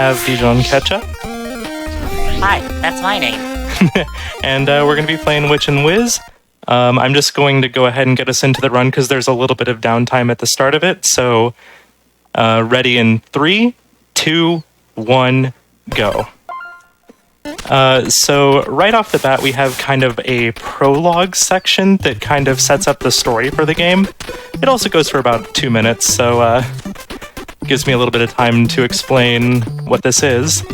have dijonketchup. Hi, that's my name. And we're going to be playing Witch and Wiz. I'm just going to go ahead and get us into the run because there's a little bit of downtime at the start of it. So, ready in 3, 2, 1, go. So right off the bat, we have kind of a prologue section that kind of sets up the story for the game. It also goes for about 2 minutes, so gives me a little bit of time to explain what this is.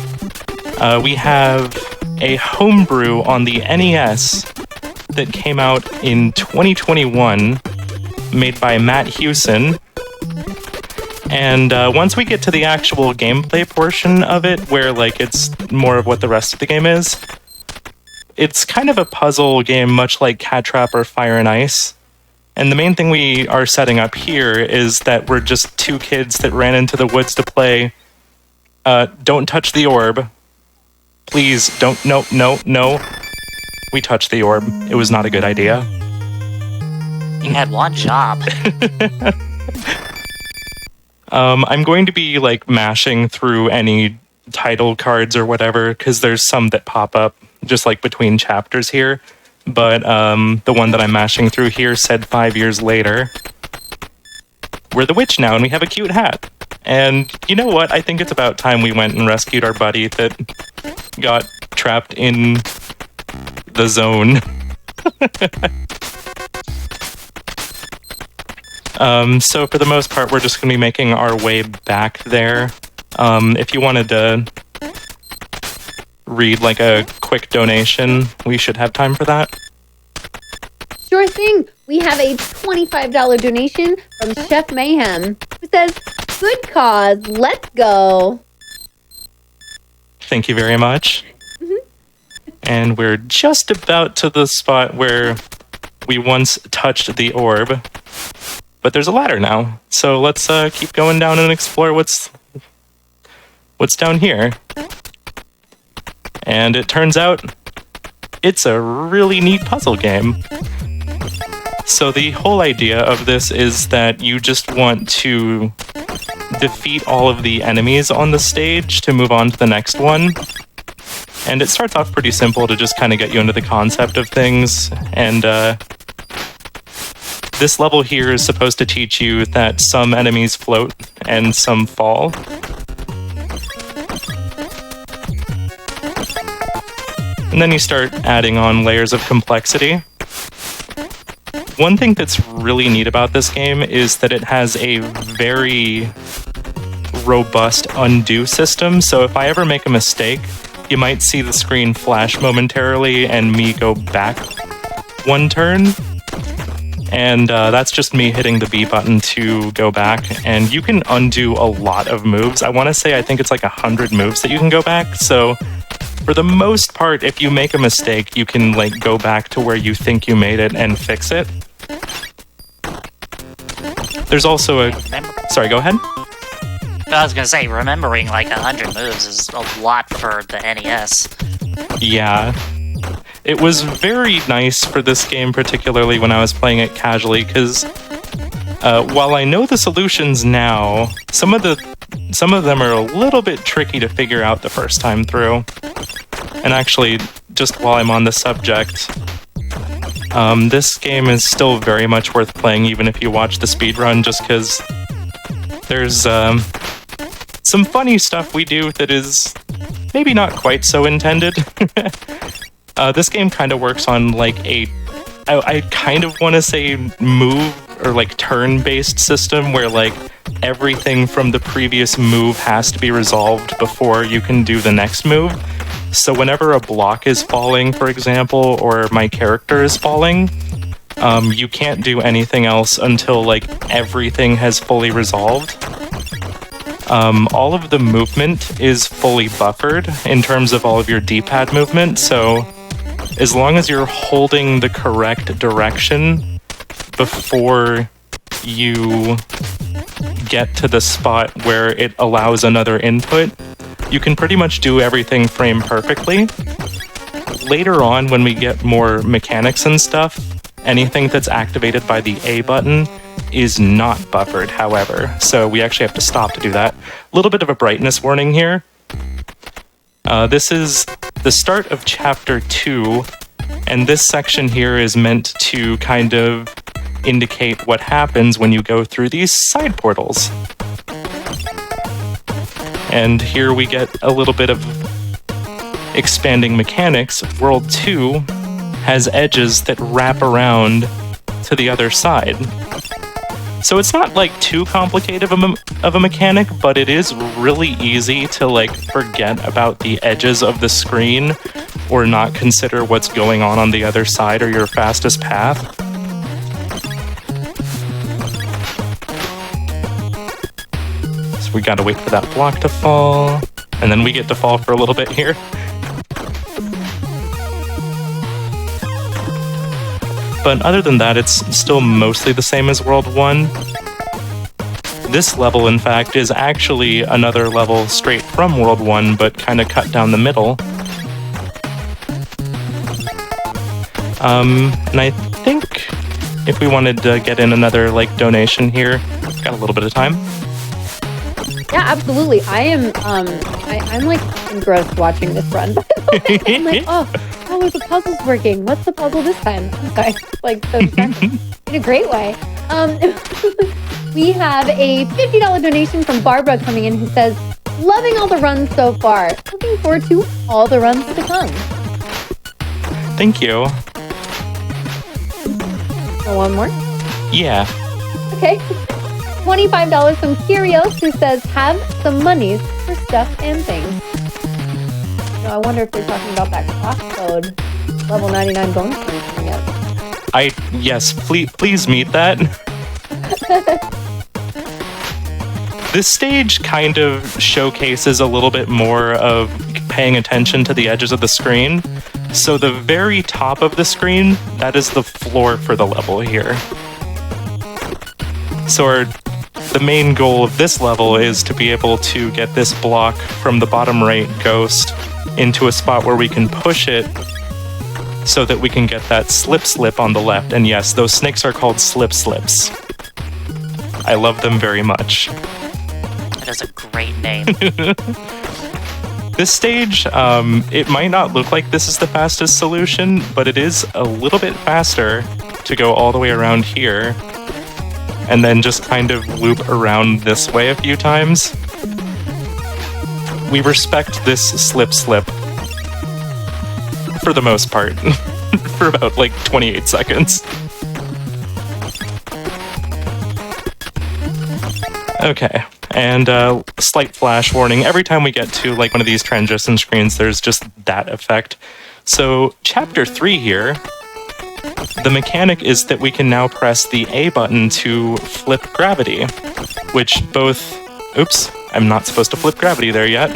We have a homebrew on the NES that came out in 2021, made by Matt Hewson. And once we get to the actual gameplay portion of it, where like it's more of what the rest of the game is, it's kind of a puzzle game, much like Cat Trap or Fire and Ice. And the main thing we are setting up here is that we're just two kids that ran into the woods to play Don't Touch the Orb. Please, don't, no. We touched the orb. It was not a good idea. You had one job. I'm going to be like mashing through any title cards or whatever, because there's some that pop up just like between chapters here. But the one that I'm mashing through here said 5 years later. We're the witch now, and we have a cute hat. And you know what? I think it's about time we went and rescued our buddy that got trapped in the zone. So for the most part, we're just going to be making our way back there. If you wanted to read like a quick donation, we should have time for that. Sure thing. We have a $25 donation from Chef Mayhem, who says, "Good cause, let's go." Thank you very much. And we're just about to the spot where we once touched the orb. But there's a ladder now, so let's keep going down and explore what's down here. And it turns out it's a really neat puzzle game. So the whole idea of this is that you just want to defeat all of the enemies on the stage to move on to the next one. And it starts off pretty simple to just kind of get you into the concept of things. And this level here is supposed to teach you that some enemies float and some fall. And then you start adding on layers of complexity. One thing that's really neat about this game is that it has a very robust undo system. So if I ever make a mistake, you might see the screen flash momentarily and me go back one turn. And that's just me hitting the B button to go back. And you can undo a lot of moves. I want to say I think it's like 100 moves that you can go back. So for the most part, if you make a mistake, you can like go back to where you think you made it and fix it. There's also a... Sorry, go ahead. I was gonna say, remembering like 100 moves is a lot for the NES. Yeah. It was very nice for this game, particularly when I was playing it casually, because while I know the solutions now, some of them are a little bit tricky to figure out the first time through. And actually, just while I'm on the subject, this game is still very much worth playing, even if you watch the speedrun, just because there's some funny stuff we do that is maybe not quite so intended. This game kind of works on like I kind of want to say move or like turn-based system where like everything from the previous move has to be resolved before you can do the next move. So whenever a block is falling, for example, or my character is falling, you can't do anything else until like everything has fully resolved. All of the movement is fully buffered in terms of all of your D-pad movement, so as long as you're holding the correct direction before you get to the spot where it allows another input, you can pretty much do everything frame perfectly. Later on, when we get more mechanics and stuff, anything that's activated by the A button is not buffered, however, so we actually have to stop to do that. A little bit of a brightness warning here. This is the start of Chapter 2, and this section here is meant to kind of indicate what happens when you go through these side portals. And here we get a little bit of expanding mechanics. World 2 has edges that wrap around to the other side. So it's not like too complicated of a mechanic, but it is really easy to like forget about the edges of the screen or not consider what's going on the other side or your fastest path. So we gotta wait for that block to fall, and then we get to fall for a little bit here. But other than that, it's still mostly the same as World 1. This level, in fact, is actually another level straight from World 1, but kind of cut down the middle. And I think if we wanted to get in another, like, donation here, got a little bit of time. Yeah, absolutely. I'm like engrossed watching this run. I'm like, oh, how are the puzzles working? What's the puzzle this time? I'm sorry, like so distracting. In a great way. We have a $50 donation from Barbara coming in who says, loving all the runs so far. Looking forward to all the runs to come. Thank you. So one more? Yeah. Okay. $25 from Kyrios who says, have some monies for stuff and things. You know, I wonder if they're talking about that crosscode level 99 bonus point coming up. Yes, please meet that. This stage kind of showcases a little bit more of paying attention to the edges of the screen. So the very top of the screen, that is the floor for the level here. So the main goal of this level is to be able to get this block from the bottom right ghost into a spot where we can push it so that we can get that slip on the left. And yes, those snakes are called slips. I love them very much. That is a great name. This stage, it might not look like this is the fastest solution, but it is a little bit faster to go all the way around here and then just kind of loop around this way a few times. We respect this slip for the most part, for about like 28 seconds. Okay, and slight flash warning. Every time we get to like one of these transition screens, there's just that effect. So Chapter 3 here, the mechanic is that we can now press the A button to flip gravity, which both... Oops, I'm not supposed to flip gravity there yet.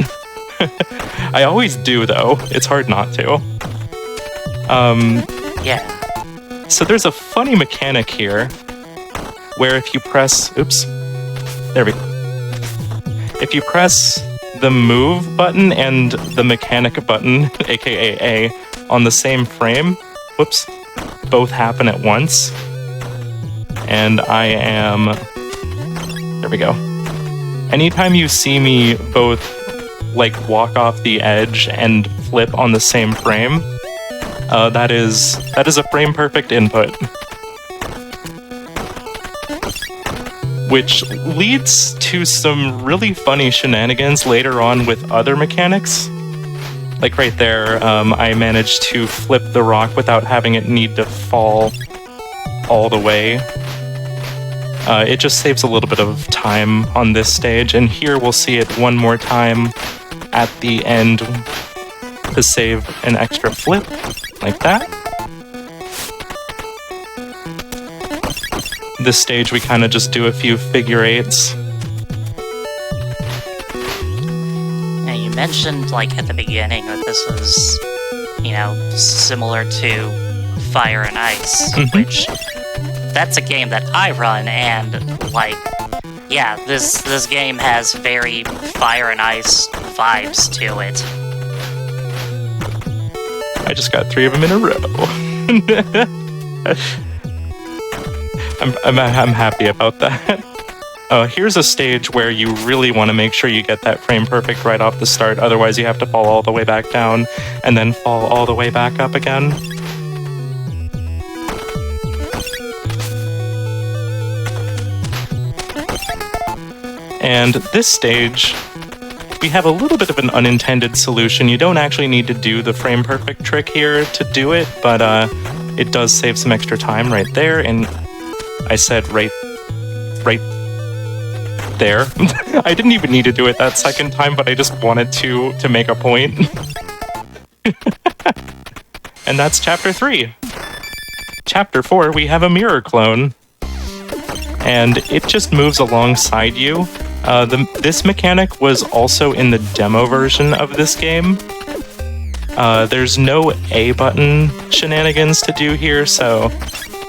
I always do, though. It's hard not to. Yeah. So there's a funny mechanic here, where if you press... Oops. There we go. If you press the move button and the mechanic button, aka A, on the same frame, whoops, both happen at once. And I am... There we go. Anytime you see me both, like, walk off the edge and flip on the same frame, that is a frame-perfect input. Which leads to some really funny shenanigans later on with other mechanics. Like right there, I managed to flip the rock without having it need to fall all the way. It just saves a little bit of time on this stage, and here we'll see it one more time at the end to save an extra flip, like that. This stage we kind of just do a few figure eights. Now you mentioned, like, at the beginning that this was, you know, similar to Fire and Ice, which, that's a game that I run, and, like, yeah, this game has very Fire and Ice vibes to it. I just got 3 of them in a row. I'm happy about that. Here's a stage where you really want to make sure you get that frame perfect right off the start, otherwise you have to fall all the way back down and then fall all the way back up again. And this stage, we have a little bit of an unintended solution. You don't actually need to do the frame perfect trick here to do it, but it does save some extra time right there, and I said right there. I didn't even need to do it that second time, but I just wanted to make a point. And that's Chapter 3. Chapter 4, we have a mirror clone. And it just moves alongside you. This mechanic was also in the demo version of this game. There's no A button shenanigans to do here, so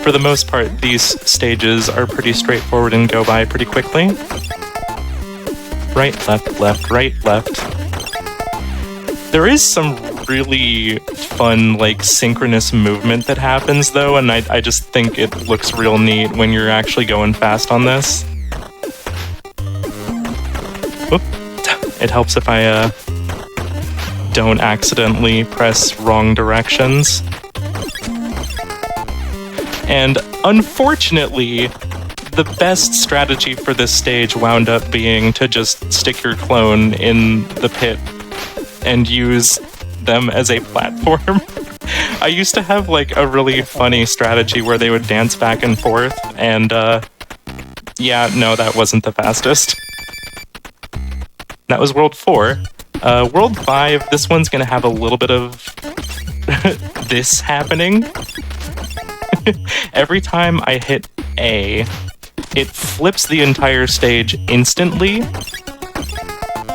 for the most part, these stages are pretty straightforward and go by pretty quickly. Right, left, right, left. There is some really fun, like, synchronous movement that happens, though, and I just think it looks real neat when you're actually going fast on this. Oop. It helps if I don't accidentally press wrong directions. And unfortunately, the best strategy for this stage wound up being to just stick your clone in the pit and use them as a platform. I used to have like a really funny strategy where they would dance back and forth, and yeah, no, that wasn't the fastest. That was World 4. World 5, this one's gonna have a little bit of this happening. Every time I hit A, it flips the entire stage instantly.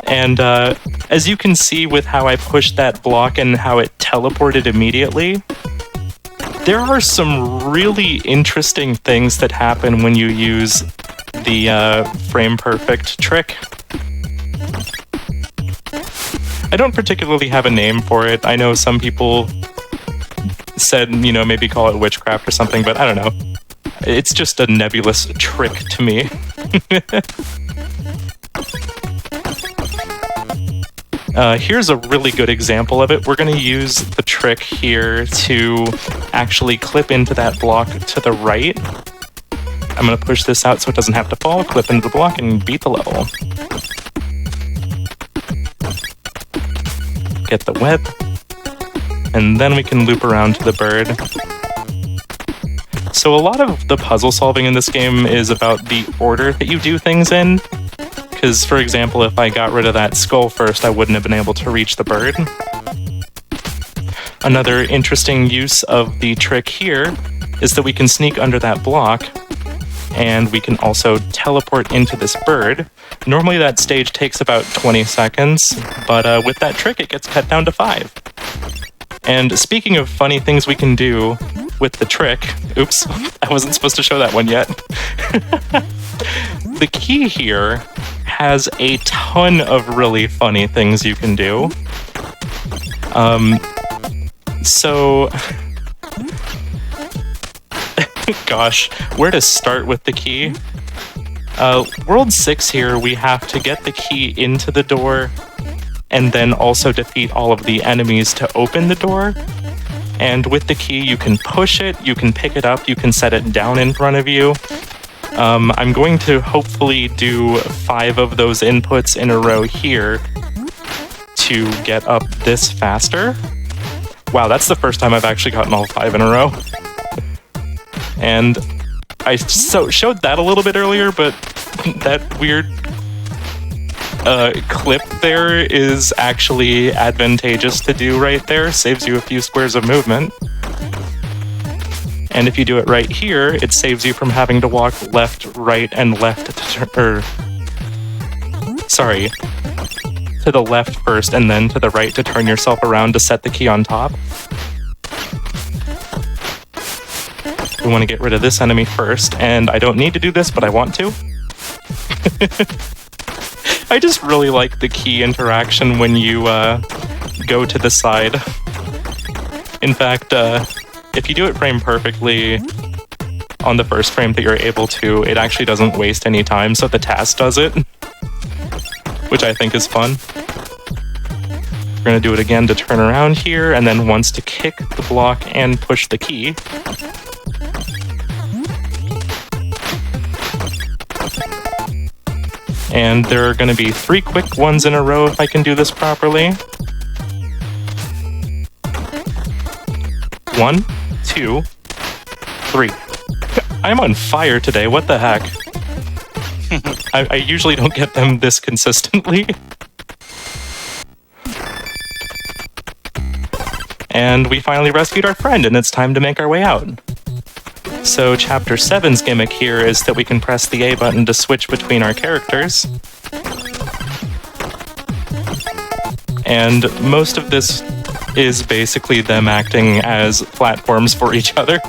And as you can see with how I pushed that block and how it teleported immediately, there are some really interesting things that happen when you use the frame perfect trick. I don't particularly have a name for it. I know some people said, you know, maybe call it witchcraft or something, but I don't know. It's just a nebulous trick to me. Here's a really good example of it. We're going to use the trick here to actually clip into that block to the right. I'm going to push this out so it doesn't have to fall, clip into the block, and beat the level. Get the web. And then we can loop around to the bird. So a lot of the puzzle solving in this game is about the order that you do things in. Because, for example, if I got rid of that skull first, I wouldn't have been able to reach the bird. Another interesting use of the trick here is that we can sneak under that block, and we can also teleport into this bird. Normally that stage takes about 20 seconds, but with that trick it gets cut down to 5. And speaking of funny things we can do with the trick, oops, I wasn't supposed to show that one yet. The key here has a ton of really funny things you can do. So, gosh, where to start with the key? World 6 here, we have to get the key into the door and then also defeat all of the enemies to open the door. And with the key, you can push it, you can pick it up, you can set it down in front of you. I'm going to hopefully do 5 of those inputs in a row here to get up this faster. Wow, that's the first time I've actually gotten all 5 in a row. And I showed that a little bit earlier, but that weird clip there is actually advantageous to do right there. Saves you a few squares of movement. And if you do it right here, it saves you from having to walk left, right, and left to the left first and then to the right to turn yourself around to set the key on top. We want to get rid of this enemy first, and I don't need to do this, but I want to. I just really like the key interaction when you go to the side. In fact, if you do it frame perfectly, on the first frame that you're able to, it actually doesn't waste any time, so the task does it, which I think is fun. We're going to do it again to turn around here, and then once to kick the block and push the key. And there are going to be 3 quick ones in a row if I can do this properly. 1, 2, 3. I'm on fire today, what the heck? I usually don't get them this consistently. And we finally rescued our friend, and it's time to make our way out. So Chapter 7's gimmick here is that we can press the A button to switch between our characters. And most of this is basically them acting as platforms for each other.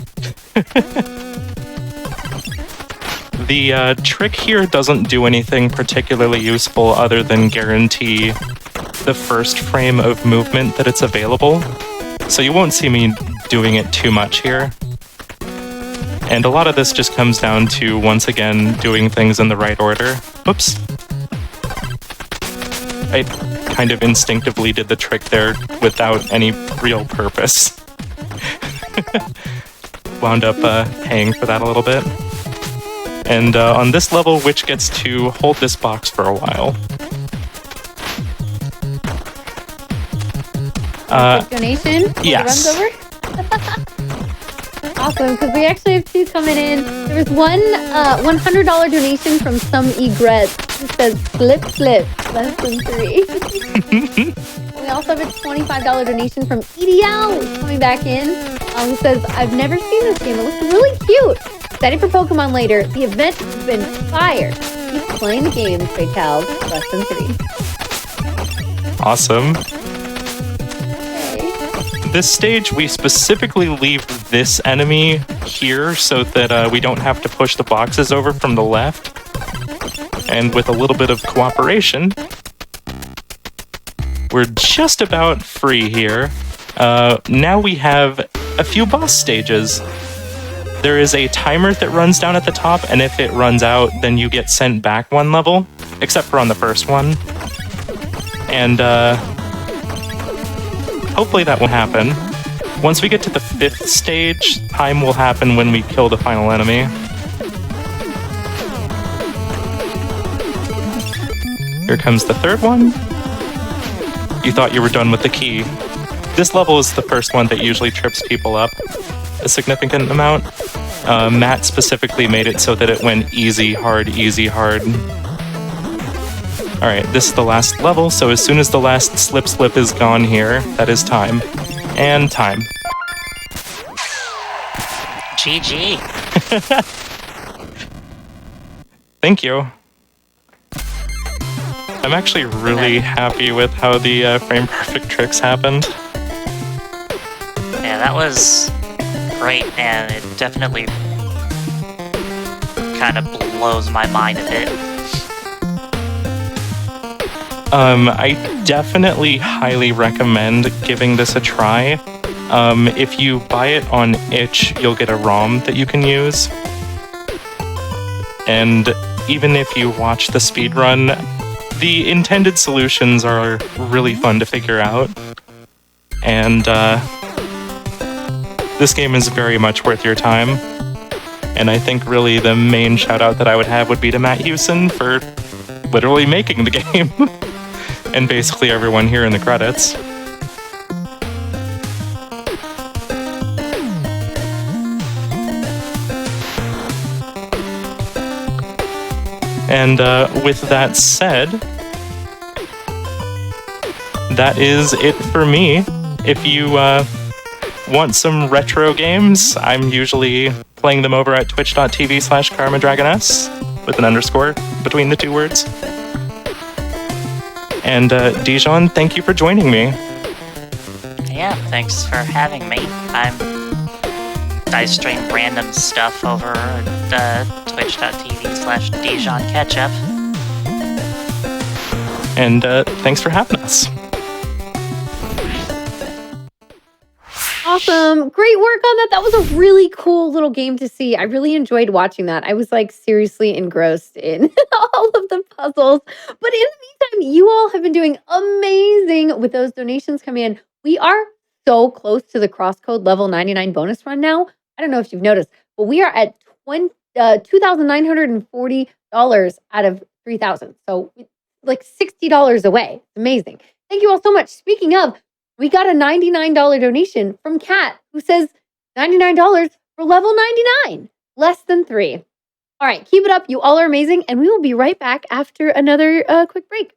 The trick here doesn't do anything particularly useful other than guarantee the first frame of movement that it's available. So you won't see me doing it too much here. And a lot of this just comes down to, once again, doing things in the right order. Oops. I kind of instinctively did the trick there without any real purpose. Wound up paying for that a little bit. And on this level, Witch gets to hold this box for a while. Donation? Yes. Runs over? Awesome, because we actually have 2 coming in. There was one $100 donation from some egrets. It says slip, less than 3. We also have a $25 donation from EDL, who's coming back in, who says, I've never seen this game. It looks really cute. Excited for Pokemon later. The event has been fire. Keep playing the game, Stray Child. Less than 3. Awesome. This stage, we specifically leave this enemy here so that we don't have to push the boxes over from the left. And with a little bit of cooperation, we're just about free here. Now we have a few boss stages. There is a timer that runs down at the top, and if it runs out, then you get sent back 1 level, except for on the first one. And hopefully that will happen. Once we get to the 5th stage, time will happen when we kill the final enemy. Here comes the 3rd one. You thought you were done with the key. This level is the first one that usually trips people up a significant amount. Matt specifically made it so that it went easy, hard, easy, hard. Alright, this is the last level, so as soon as the last slip is gone here, that is time. And time. GG. Thank you. I'm actually really happy with how the frame perfect tricks happened. Yeah, that was great, and it definitely kind of blows my mind a bit. I definitely highly recommend giving this a try. If you buy it on itch, you'll get a ROM that you can use. And even if you watch the speedrun, the intended solutions are really fun to figure out. And this game is very much worth your time. And I think really the main shout out that I would have would be to Matt Hewson for literally making the game. And basically everyone here in the credits. And with that said, that is it for me. If you want some retro games, I'm usually playing them over at twitch.tv/KarmaDragonS with an underscore between the 2 words. And Dijon, thank you for joining me. Yeah, thanks for having me. I stream random stuff over at twitch.tv/dijonketchup. And thanks for having us. Awesome. Great work on that. That was a really cool little game to see. I really enjoyed watching that. I was like seriously engrossed in all of the puzzles. But in the meantime, you all have been doing amazing with those donations coming in. We are so close to the crosscode level 99 bonus run now. I don't know if you've noticed, but we are at $2,940 out of 3,000. So like $60 away. It's amazing. Thank you all so much. Speaking of, we got a $99 donation from Kat, who says $99 for level 99, less than 3. All right, keep it up. You all are amazing, and we will be right back after another quick break.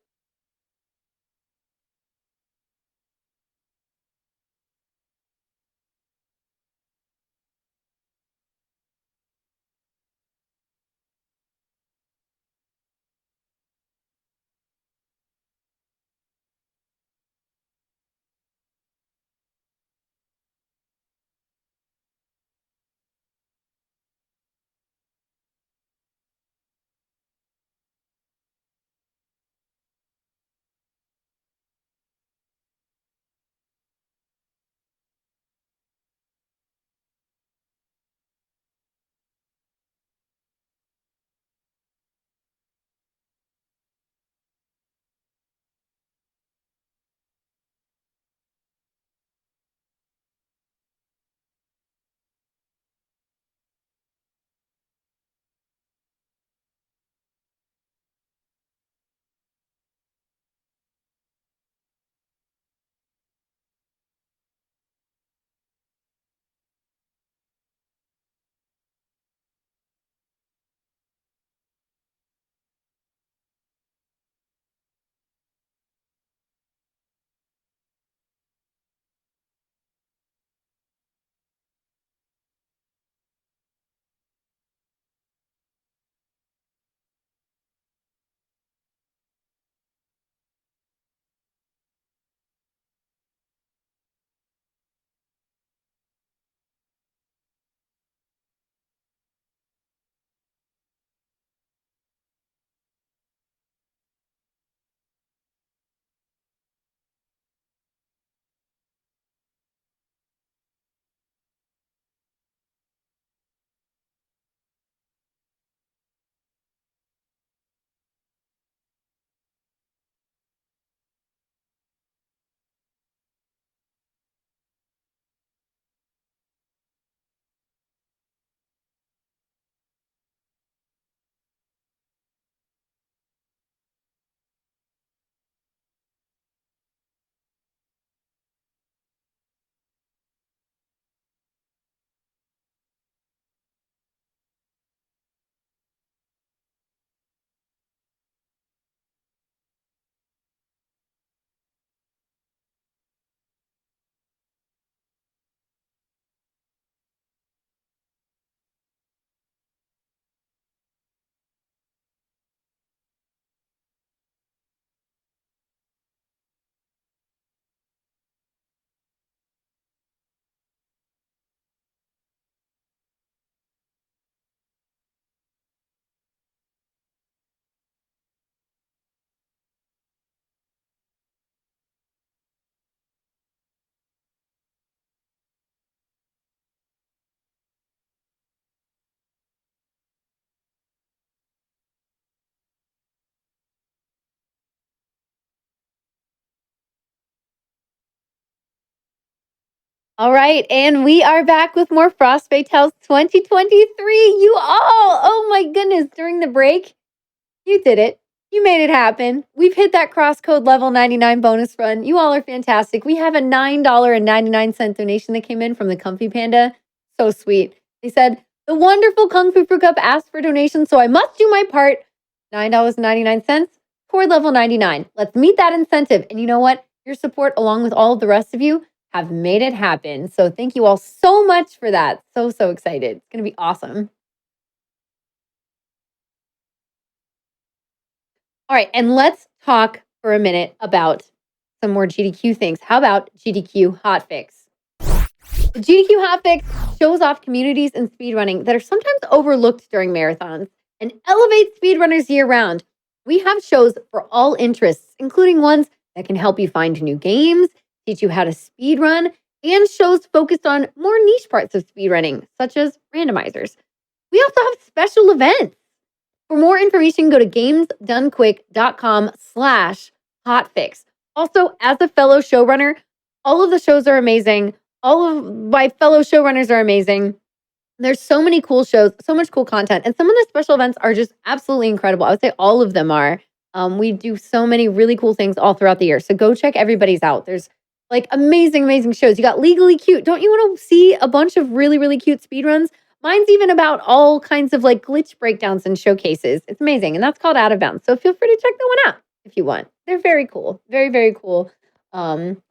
All right, and we are back with more Frostbite Tales 2023. You all, oh my goodness, during the break, you did it. You made it happen. We've hit that crosscode level 99 bonus run. You all are fantastic. We have a $9.99 donation that came in from the Comfy Panda. So sweet. They said, the wonderful Kung Fu Fruit Cup asked for donations, so I must do my part. $9.99 toward level 99. Let's meet that incentive. And you know what? Your support, along with all of the rest of you, have made it happen. So thank you all so much for that. So excited. It's going to be awesome. All right, and let's talk for a minute about some more GDQ things. How about GDQ Hotfix? The GDQ Hotfix shows off communities in speedrunning that are sometimes overlooked during marathons and elevates speedrunners year-round. We have shows for all interests, including ones that can help you find new games, teach you how to speedrun, and shows focused on more niche parts of speedrunning, such as randomizers. We also have special events. For more information, go to gamesdonequick.com/hotfix. Also, as a fellow showrunner, all of the shows are amazing. All of my fellow showrunners are amazing. There's so many cool shows, so much cool content, and some of the special events are just absolutely incredible. I would say all of them are. We do so many really cool things all throughout the year. So go check everybody's out. There's like amazing, amazing shows. You got Legally Cute. Don't you want to see a bunch of really, really cute speedruns? Mine's even about all kinds of like glitch breakdowns and showcases. It's amazing. And that's called Out of Bounds. So feel free to check that one out if you want. They're very cool. Very, very cool.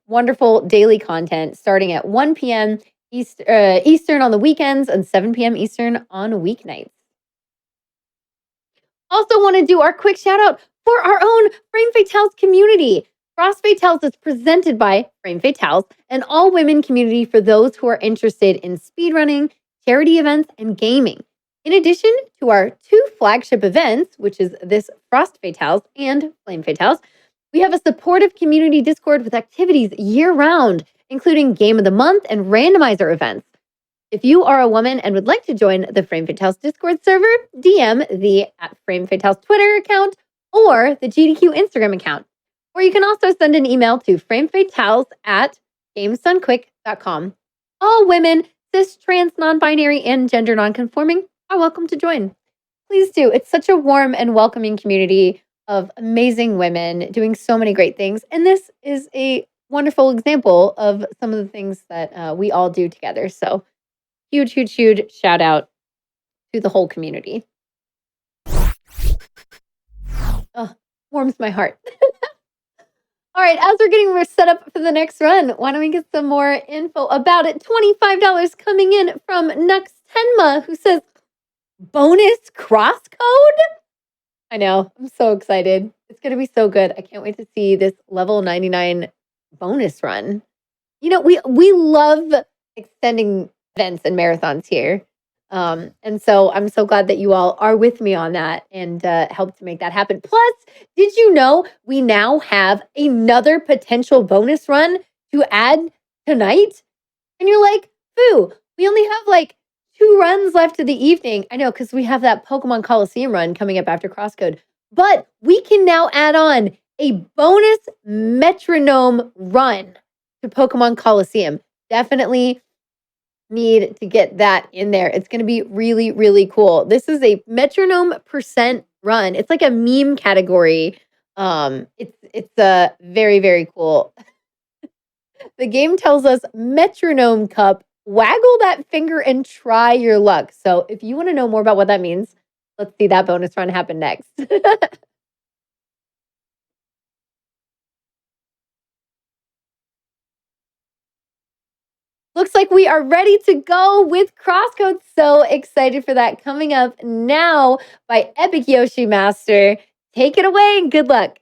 Wonderful daily content starting at 1 p.m. Eastern on the weekends and 7 p.m. Eastern on weeknights. Also want to do our quick shout out for our own Frame Fatales community. Frost Fatales is presented by Frame Fatales, an all-women community for those who are interested in speedrunning, charity events, and gaming. In addition to our 2 flagship events, which is this Frost Fatales and Flame Fatales, we have a supportive community Discord with activities year-round, including Game of the Month and randomizer events. If you are a woman and would like to join the Frame Fatales Discord server, DM the @FrameFatales Twitter account or the GDQ Instagram account. Or you can also send an email to framefatales@gamesdonequick.com. All women, cis, trans, non-binary, and gender non-conforming are welcome to join. Please do. It's such a warm and welcoming community of amazing women doing so many great things. And this is a wonderful example of some of the things that we all do together. So huge, huge, huge shout out to the whole community. Oh, warms my heart. All right, as we're getting set up for the next run, why don't we get some more info about it? $25 coming in from Nux Tenma, who says, bonus crosscode? I know, I'm so excited. It's going to be so good. I can't wait to see this level 99 bonus run. You know, we love extending events and marathons here. And so I'm so glad that you all are with me on that and help to make that happen. Plus, did you know we now have another potential bonus run to add tonight? And you're like, Foo, we only have like 2 runs left of the evening. I know, because we have that Pokemon Coliseum run coming up after Crosscode. But we can now add on a bonus metronome run to Pokemon Coliseum. Definitely need to get that in there. It's going to be really, really cool. This is a metronome percent run. It's like a meme category. It's very, very cool. The game tells us metronome cup, waggle that finger and try your luck. So if you want to know more about what that means, let's see that bonus run happen next. Looks like we are ready to go with Crosscode. So excited for that coming up now by Epic Yoshi Master. Take it away and good luck.